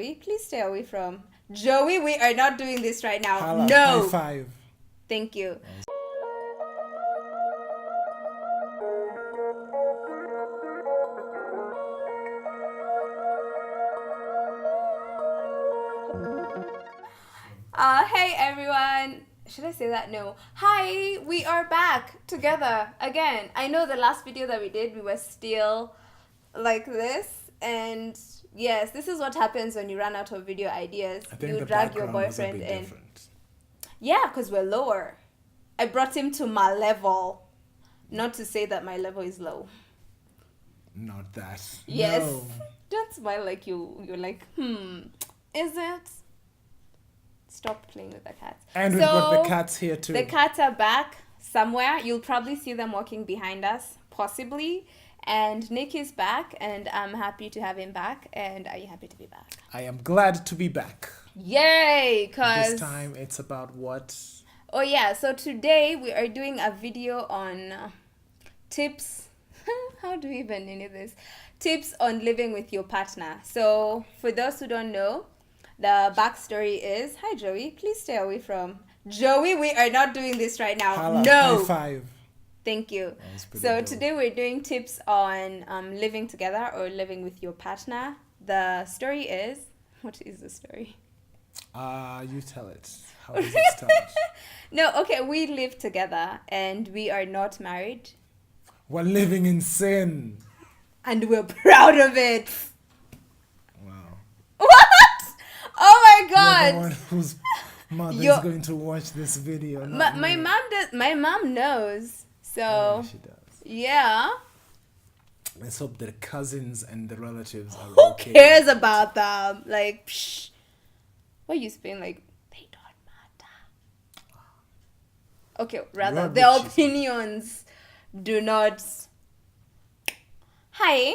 Please stay away from Joey. We are not doing this right now. Hala, No. high five. Thank you. Hey everyone. Should I say that? No. Hi, we are back together again. I know the last video that we did, we were still like this, and yes, this is what happens when you run out of video ideas. I think You the drag your background was a boyfriend bit in. different. Yeah, because we're lower. I brought him to my level. Not to say that my level is low. Not that. Yes. No. Don't smile like you're like, is it? Stop playing with the cats. And we've got the cats here too. The cats are back somewhere. You'll probably see them walking behind us, possibly. And Nick is back, and I'm happy to have him back. And are you happy to be back? I am glad to be back. Yay! Cause This time it's about what? oh yeah, so today we are doing a video on tips. How do we even name this? Tips on living with your partner. So for those who don't know, the backstory is, hi Joey, please stay away from Joey. We are not doing this right now. Hala, No. high five. Thank you. was pretty So dope. today we're doing tips on living together or living with your partner. The story is, what is the story? You tell it. How does it start? No, okay, we live together and we are not married. We're living in sin. And we're proud of it. Wow. What? Oh my You're the god. one whose mother You're- is going to watch this video. My, not my me. mom does. My mom knows. So Yeah, she does. yeah. Let's hope the cousins and the relatives are Who okay. cares about them? Like, psh. What are you saying? Like, they don't matter. Okay, rather, Rubbish, their she said. opinions do not. Hi.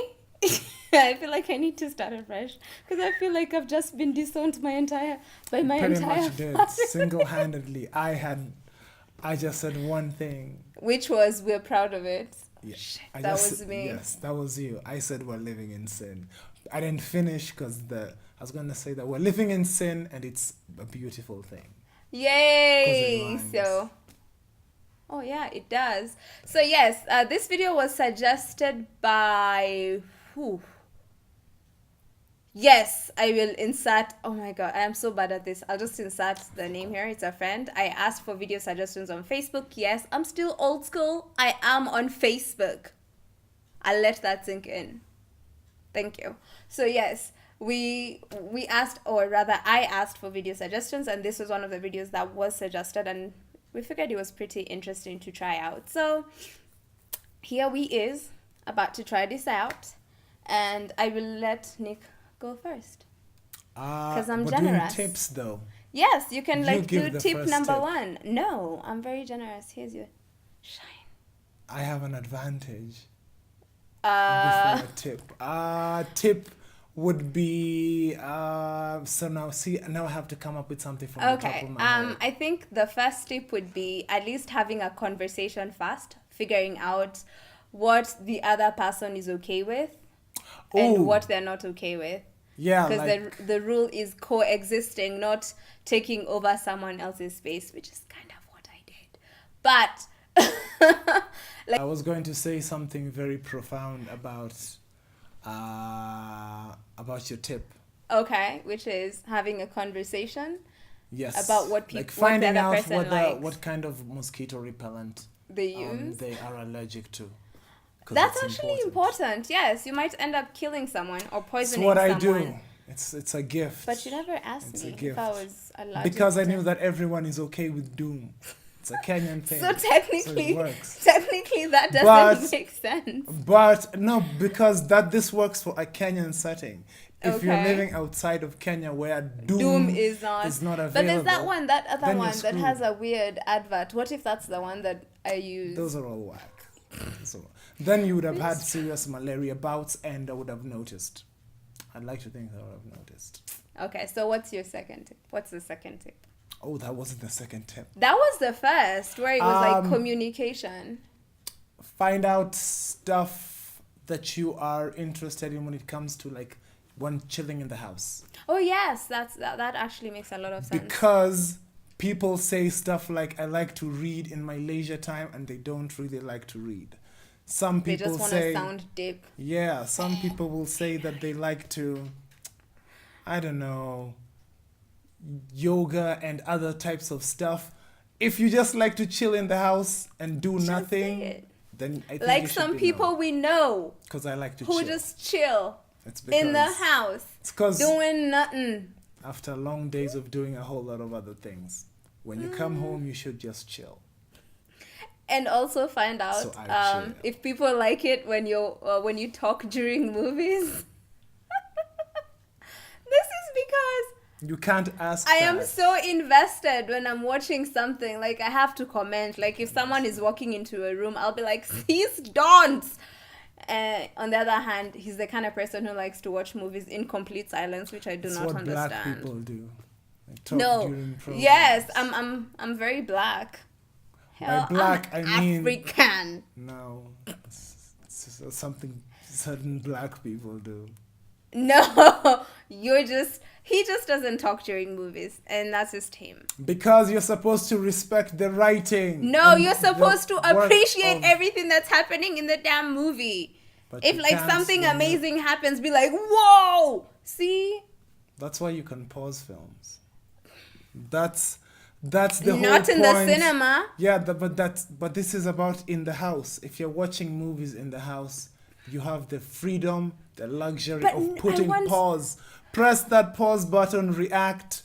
I feel like I need to start afresh because I feel like I've just been disowned my entire Pretty entire much did. Single-handedly. I just said one thing. which was we're proud of it. Yeah, Shit, I that just- was me. Yes, that was you. I said we're living in sin. I didn't finish because I was gonna say that we're living in sin and it's a beautiful thing. Yay! 'Cause it So, oh yeah, it does. So yes, this video was suggested by who? Yes, I will insert. Oh my god, I am so bad at this. I'll just insert the name here. It's a friend. I asked for video suggestions on Facebook. Yes, I'm still old school. I am on Facebook. I'll let that sink in. Thank you. So yes, we asked, or rather I asked for video suggestions, and this was one of the videos that was suggested, and we figured it was pretty interesting to try out. So here we is about to try this out, and I will let Nick go first. Because I'm we're generous. doing tips though. Yes, you can You like give do the tip first number tip. 1. No, I'm very generous. Here's your shine. I have an advantage Uh, before a tip. Tip would be so now I have to come up with something from the top okay. of my head. I think the first tip would be at least having a conversation first, figuring out what the other person is okay with Ooh. and what they're not okay with. Yeah, Because like the rule is coexisting, not taking over someone else's space, which is kind of what I did. But I was going to say something very profound about your tip. okay, which is having a conversation Yes. about what like peop- what the finding other out person likes. what kind of mosquito repellent they use. they are allergic to. 'Cause That's it's actually important. Yes, you might end up killing someone or It's poisoning what I someone. do. It's a gift. But you never asked It's a me if gift. I was allergic Because I to- knew that everyone is okay with doom. It's a Kenyan thing. So technically, So it works. technically that doesn't But- make sense. But no, because this works for a Kenyan setting. If you're Okay. living outside of Kenya where Doom is not. available. But there's that one, that other then you're one that has screwed. a weird advert. What if that's the one that I use? Those are all whack. So then you would have had serious malaria bouts and I would have noticed. I'd like to think that I would have noticed. Okay, so what's your second tip? What's the second tip? Oh, that wasn't the second tip. That was the first, where it was like Um, communication. Find out stuff that you are interested in when it comes to like when chilling in the house. Oh yes, that actually makes a lot of sense. Because people say stuff like, I like to read in my leisure time, and they don't really like to read. Some They people just want say, to sound deep. yeah, some people will say that they like to, I don't know, yoga and other types of stuff. If you just like to chill in the house and do Just say nothing, it. then I think Like you should some be people no. we know Because I like to who chill. just chill It's in the because house it's 'cause doing nothing. after long days of doing a whole lot of other things, when you come home, you should just chill. And also find out So I chill. if people like it when you talk during movies. This is because You can't ask I am that. so invested when I'm watching something. Like, I have to comment. Like, if someone is walking into a room, I'll be like, "Please don't." On the other hand, he's the kind of person who likes to watch movies in complete silence, which I do It's not what understand. black people do. They talk No. during programs. Yes, I'm very black. Hell, black, I'm I mean- African. No, it's something certain black people do. No, he just doesn't talk during movies, and that's just him. Because you're supposed to respect the writing. No, and you're supposed to the work appreciate of- everything that's happening in the damn movie. But If you like can't something when you- amazing happens, be like, "Whoa!" See? That's why you can pause films. That's the whole Not in the point. cinema. Yeah, but this is about in the house. If you're watching movies in the house, you have the freedom, the luxury But of I putting want- pause. Press that pause button, react,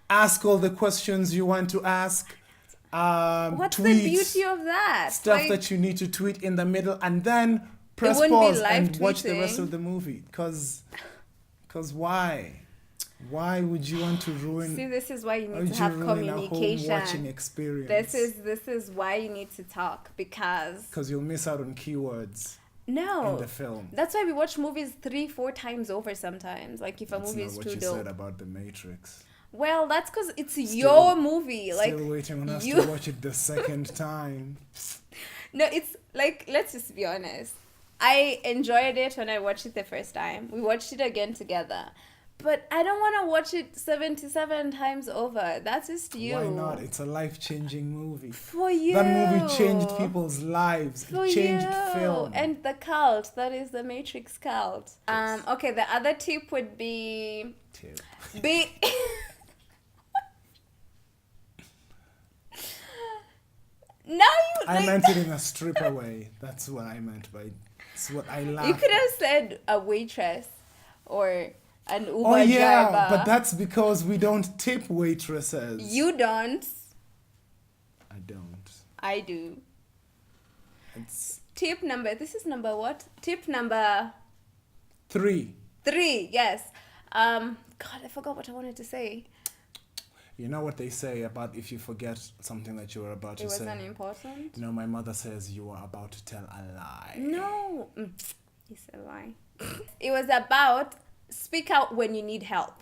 ask all the questions you want to ask. What's tweet the beauty of that? stuff Like, that you need to tweet in the middle, and then press wouldn't be pause live and watch the rest tweeting. of the movie. Cause why? Why would you want to ruin? see, this is why you why need would to you have ruin a home watching communication. experience? This is why you need to talk, because Because you'll miss out on keywords in no, the film. that's why we watch movies 3-4 times over sometimes. Like, if a That's movie not is what too you dope. said about The Matrix. Well, that's because it's your movie. Like, Still waiting on us you- to watch it the second time. no, it's like, let's just be honest. I enjoyed it when I watched it the first time. We watched it again together. But I don't want to watch it 77 times over. That's just you. Why not? It's a life-changing movie. For you. That movie changed people's lives. For It changed you. film. And the cult. That is the Matrix cult. Okay, the other tip would be... Tip. Be... Now you... I like- meant it in a stripper way. That's what I meant by. It's what I laughed. You could have said a waitress or an Uber Oh yeah, driver. but that's because we don't tip waitresses. You don't. I don't. I do. It's Tip number... This is number what? Tip number 3. 3. Yes. God, I forgot what I wanted to say. You know what they say about if you forget something that you were about to It say? wasn't important. You know, my mother says you are about to tell a lie. No. It's a lie. It was about speak out when you need help.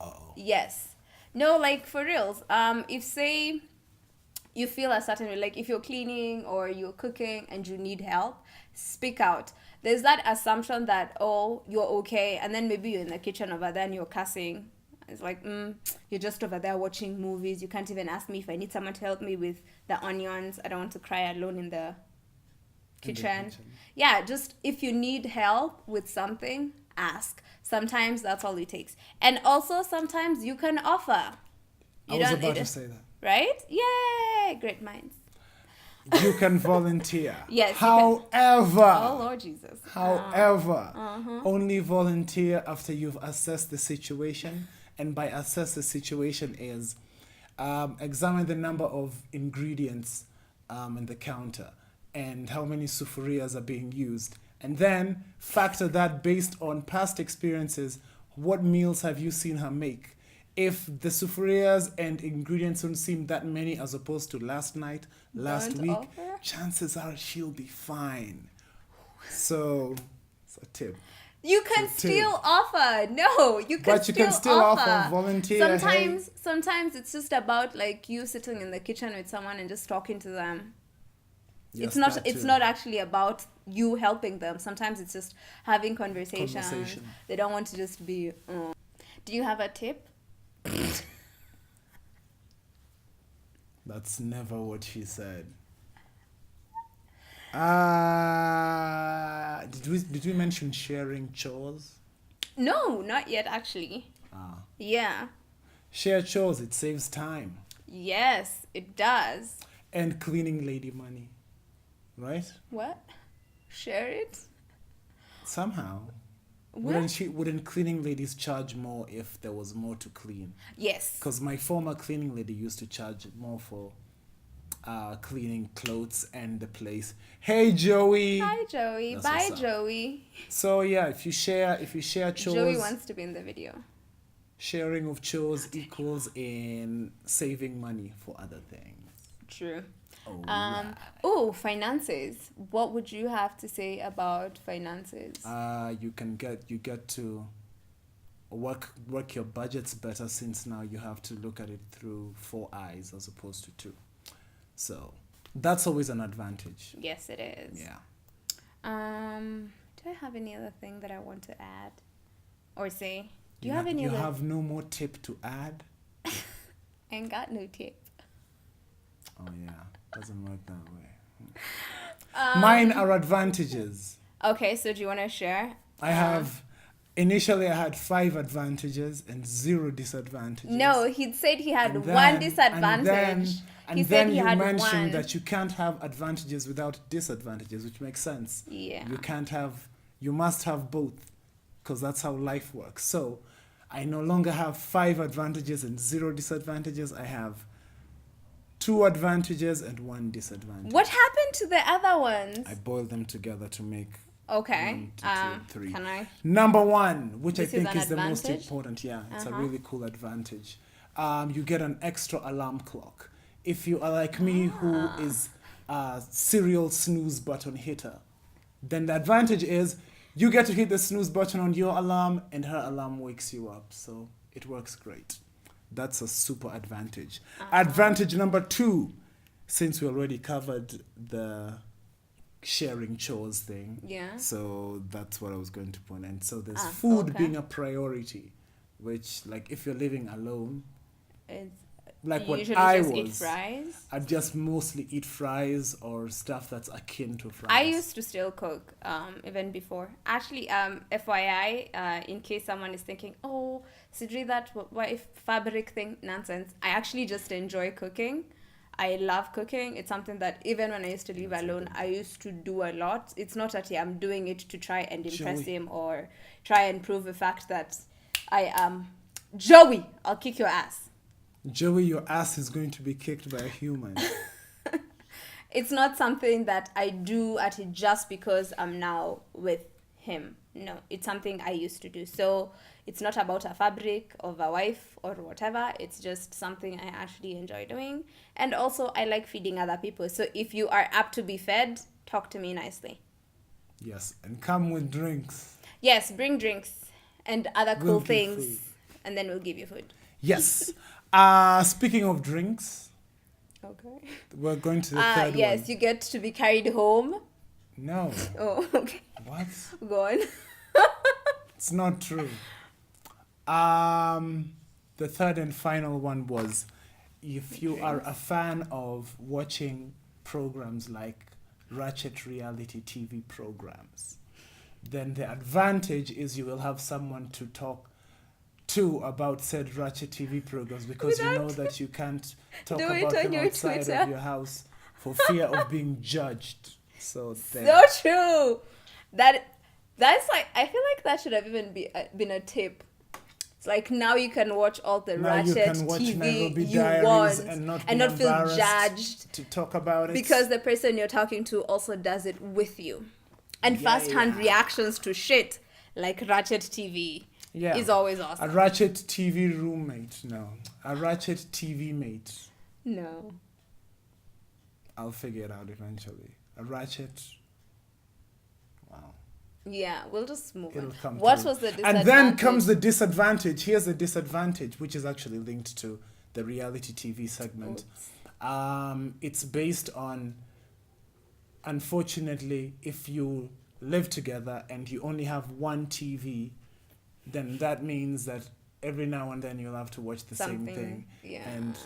Oh. Yes. No, like, for reals. If, say, you feel a certain way, like if you're cleaning or you're cooking and you need help, speak out. There's that assumption that, oh, you're okay, and then maybe you're in the kitchen over there and you're cussing. It's like, you're just over there watching movies. You can't even ask me if I need someone to help me with the onions. I don't want to cry alone in the kitchen. Yeah, just if you need help with something, ask. Sometimes that's all it takes. And also, sometimes you can offer. I was about to say that. Right? Yay! Great minds. You can volunteer. Yes, you can. However, Oh, Lord Jesus. however, only volunteer after you've assessed the situation. And by assess the situation is examine the number of ingredients in the counter and how many sufurias are being used. And then factor that based on past experiences. What meals have you seen her make? If the sufurias and ingredients don't seem that many as opposed to last night, last Don't week, offer? chances are she'll be fine. So, it's a tip. You can It's a tip. still offer. No, you can But you can still offer. Volunteer. Sometimes it's just about like you sitting in the kitchen with someone and just talking to them. Yes, It's not that it's too. not actually about you helping them. Sometimes it's just having conversation. They don't want to just be. Do you have a tip? That's never what she said. Did we mention sharing chores? No, not yet actually. Yeah. Share chores, it saves time. Yes, it does. And cleaning lady money. Right? What? Share it? Somehow. What? Wouldn't cleaning ladies charge more if there was more to clean? Yes. Because my former cleaning lady used to charge more for cleaning clothes and the place. Hey Joey. Hi Joey. That's Bye what's up. Joey. So yeah, if you share chores, Joey wants to be in the video. sharing of chores equals in saving money for other things. True. Right. Oh, finances. What would you have to say about finances? You get to work your budgets better, since now you have to look at it through 4 eyes as opposed to 2. So that's always an advantage. Yes, it is. Yeah. Do I have any other thing that I want to add or say? Do you You have any other? have no more tip to add? I ain't got no tip. Oh yeah, doesn't work that way. Mine are advantages. Okay, so do you want to share? Initially I had 5 advantages and 0 disadvantages. No, he said he had And one then- disadvantage. And He then said he you had mentioned one. that you can't have advantages without disadvantages, which makes sense. Yeah. You must have both, because that's how life works. So I no longer have 5 advantages and 0 disadvantages. I have 2 advantages and 1 disadvantage. What happened to the other ones? I boiled them together to make Okay. 1, 2, 3. Can I? Number 1, which This I is think an is the most advantage? important. Yeah, it's a really cool advantage. You get an extra alarm clock. If you are like me, who is a serial snooze button hitter, then the advantage is you get to hit the snooze button on your alarm and her alarm wakes you up. So it works great. That's a super advantage. Advantage number 2, since we already covered the sharing chores thing. Yeah. So that's what I was going to point. And so there's food okay. being a priority, which, like, if you're living alone, It's, like you what usually I just was, eat fries. I'd just mostly eat fries or stuff that's akin to fries. I used to still cook, even before. Actually, FYI, in case someone is thinking, oh, Sidri, that wife fabric thing, nonsense. I actually just enjoy cooking. I love cooking. It's something that even when I used to live alone, I used to do a lot. It's not that I'm doing it to try and impress Joey. him or try and prove the fact that I am Joey. I'll kick your ass. Joey, your ass is going to be kicked by a human. It's not something that I do at it just because I'm now with him. No, it's something I used to do. So it's not about a fabric of a wife or whatever. It's just something I actually enjoy doing. And also, I like feeding other people. So if you are up to be fed, talk to me nicely. Yes, and come with drinks. Yes, bring drinks and other cool We'll give things. food. And then we'll give you food. Yes. Speaking of drinks, Okay. we're going to the third yes, one. you get to be carried home. No. Oh, okay. What? Go on. It's not true. The third and final one was, if you are a fan of watching programs like Ratchet reality TV programs, then the advantage is you will have someone to talk to about said Ratchet TV programs, because you know that you can't talk Do it about on them your outside Twitter. of your house for fear of being judged. So there. So true. That's like, I feel like that should have even been a tip. It's like now you can watch all the Now you Ratchet can watch TV Nairobi you Diaries want and not feel embarrassed judged to talk about it, because the person you're talking to also does it with you. And Yeah, first-hand yeah. reactions to shit like Ratchet TV yeah. is always A awesome. Ratchet TV roommate, no. A Ratchet TV mate. No. I'll figure it out eventually. A Ratchet. Wow. Yeah, we'll just move It'll on. come What through. was the disadvantage? And then comes the disadvantage. Here's the disadvantage, which is actually linked to the reality TV segment. It's based on unfortunately, if you live together and you only have one TV, then that means that every now and then you'll have to watch the same thing. Yeah. And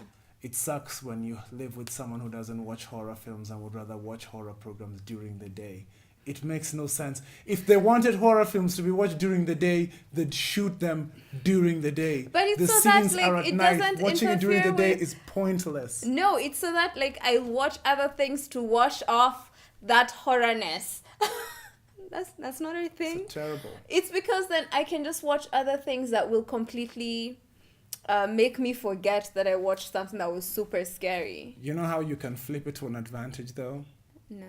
it sucks when you live with someone who doesn't watch horror films and would rather watch horror programs during the day. It makes no sense. If they wanted horror films to be watched during the day, they'd shoot them during the day. But it's the so that, scenes like, are at it night. doesn't Watching it during the day interfere is pointless. No, it's so that like I watch other things to wash off that horrorness. That's not a thing. It's terrible. It's because then I can just watch other things that will completely make me forget that I watched something that was super scary. You know how you can flip it to an advantage though? No.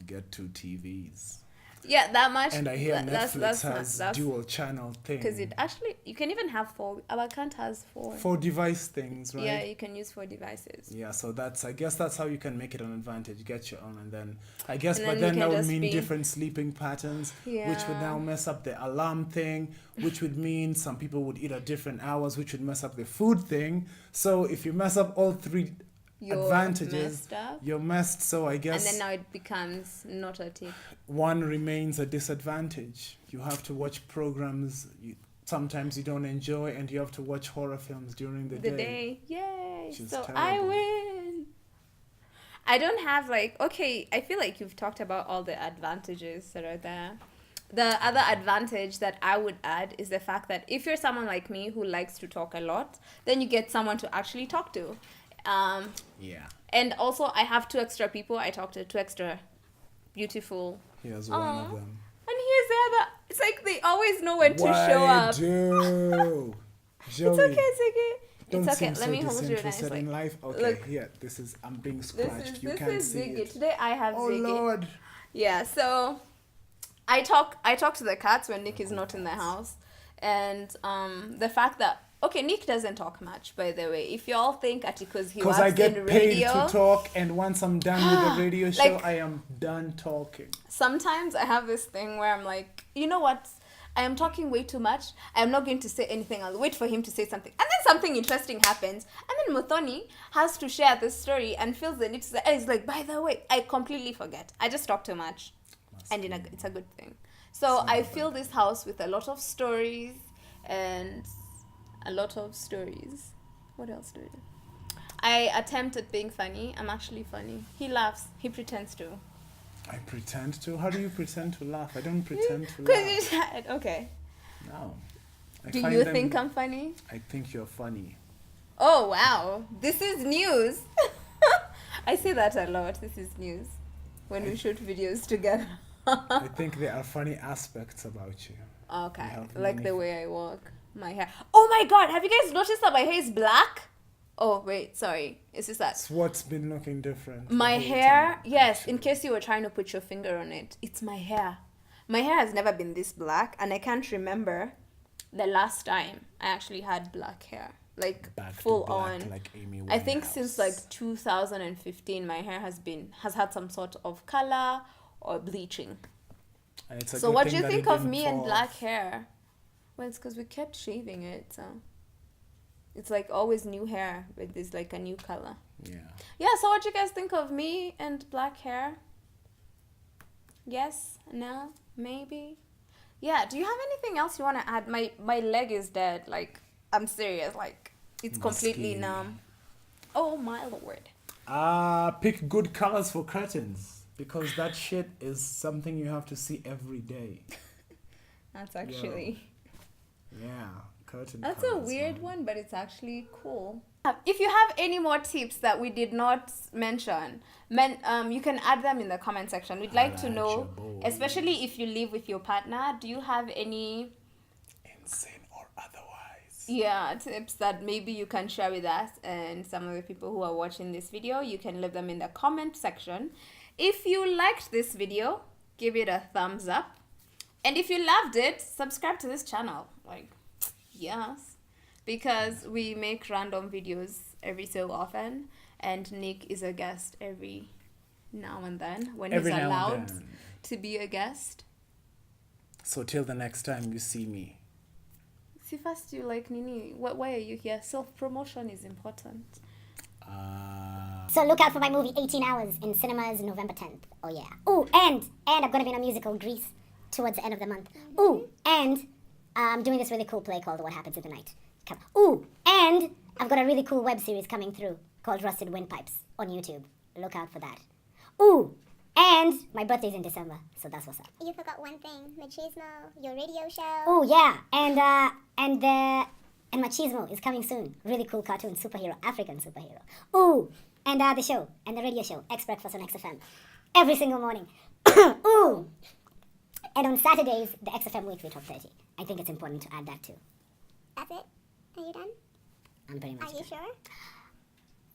Get 2 TVs. Yeah, that much. And I hear Netflix has dual channel thing. Because it actually, you can even have 4. Our account has 4. 4 device things, right? Yeah, you can use 4 devices. Yeah, so I guess that's how you can make it an advantage. Get your own, and then I guess, And but then then that would just mean be- different sleeping patterns, which would Yeah. now mess up the alarm thing, which would mean some people would eat at different hours, which would mess up the food thing. So if you mess up all 3 You're advantages, messed up. you're messed. So I guess And then now it becomes not a tip. one remains a disadvantage. You have to watch programs sometimes you don't enjoy, and you have to watch horror films during the day. Yay! Which is So I terrible. win. I don't have I feel like you've talked about all the advantages that are there. The other advantage that I would add is the fact that if you're someone like me who likes to talk a lot, then you get someone to actually talk to. Yeah. And also I have 2 extra people I talk to, 2 extra beautiful. Here's one Aw. of them. And here's the other. It's like they always know when to Why show up. do? Joey, It's okay, it's okay. don't It's okay. seem Let so me hold you nice. disinterested in life. Okay, look. here, this is, I'm being This scratched. You is can't see Ziggy. it. Today I have Oh Ziggy. Lord. Yeah, so I talk to the cats when Nick is not in the house. And the fact that Nick doesn't talk much, by the way. If you all think because he works Because I get in paid radio, to talk, and once I'm done with the radio show, Like- I am done talking. sometimes I have this thing where I'm like, you know what? I am talking way too much. I'm not going to say anything. I'll wait for him to say something. And then something interesting happens. And then Muthoni has to share this story and feels the need to say, it's like, by the way, I completely forget. I just talk too much. And it's a good thing. So I fill this house with a lot of stories and a lot of stories. What else do we do? I attempt at being funny. I'm actually funny. He laughs. He pretends to. I pretend to? How do you pretend to laugh? I don't pretend to Because laugh. okay. No. Do you think I'm funny? I think you're funny. Oh wow, this is news. I say that a lot. This is news when we shoot videos together. I think there are funny aspects about you. Okay, You have like many the way I walk, my hair. Oh my god, have you guys noticed that my hair is black? Oh wait, sorry. It's just that It's what's been looking different. my the whole hair. time, Yes, actually. in case you were trying to put your finger on it, it's my hair. My hair has never been this black, and I can't remember the last time I actually had black hair, like Back to full black, on. like Amy I think Winehouse. since like 2015, my hair has had some sort of color or bleaching. And it's a So good what thing do you that think it of didn't me and fall black off. hair? Well, it's because we kept shaving it, so it's like always new hair, but there's like a new color. Yeah. Yeah. So what do you guys think of me and black hair? Yes? No? Maybe? Yeah. Do you have anything else you want to add? My leg is dead. Like I'm serious. Like it's completely Musky. numb. Oh my lord. Pick good colors for curtains, because that shit is something you have to see every day. That's actually. Yeah, curtain That's a colors, weird man. one, but it's actually cool. If you have any more tips that we did not mention, you can add them in the comment section. We'd like to Highlight know, your boys. especially if you live with your partner, do you have any Insane or otherwise. tips that maybe you can share with us and some of the people who are watching this video? You can leave them in the comment section. If you liked this video, give it a thumbs up. And if you loved it, subscribe to this channel. Like, yes. Because we make random videos every so often. And Nick is a guest every now and then when Every he's now and allowed then. to be a guest. So till the next time you see me. See, first you like Nini. Why are you here? Self-promotion is important. So look out for my movie 18 Hours in cinemas November 10th. Oh yeah. Ooh, and I'm gonna be in a musical Grease towards the end of the month. Ooh, and I'm doing this really cool play called What Happens in the Night. Ooh, and I've got a really cool web series coming through called Rusted Windpipes on YouTube. Look out for that. Ooh, and my birthday's in December, so that's what's up. You forgot one thing, Machismo, your radio show. Oh yeah, and Machismo is coming soon. Really cool cartoon, superhero, African superhero. Ooh, and the show, and the radio show, X Breakfast on XFM, every single morning. Ooh, and on Saturdays, the XFM Weekly Top 30. I think it's important to add that too. That's it? Are you done? I'm pretty much Are you done. sure?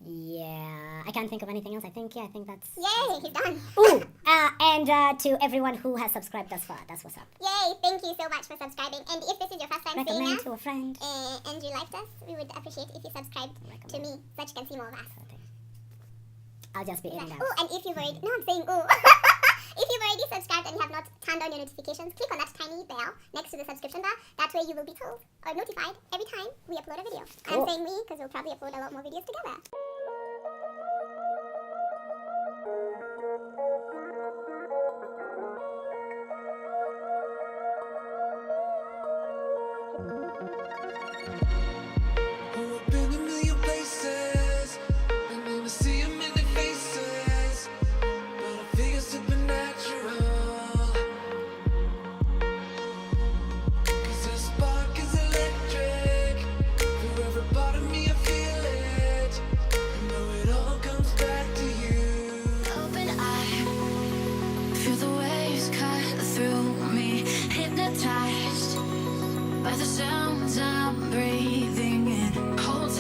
Yeah, I can't think of anything else. I think that's... Yay, he's done. Ooh, and to everyone who has subscribed thus far, that's what's up. Yay, thank you so much for subscribing. And if this is your first time seeing Recommend us, to a friend. and you liked us, we would appreciate if you subscribed to me, so that you can see more of us. I'll just be in and out. Ooh, and if you've already... No, I'm saying ooh. If you've already subscribed and you have not turned on your notifications, click on that tiny bell next to the subscription bar. That way you will be told or notified every time we upload a video. Cool. I'm saying we because we'll probably upload a lot more videos together. I've been a million places, and never see a million faces, but I feel supernatural. 'Cause the spark is electric, for every part of me I feel it. I know it all comes back to you. Open eye, feel the waves cut through me, hypnotized by the sounds I'm breathing in. Hold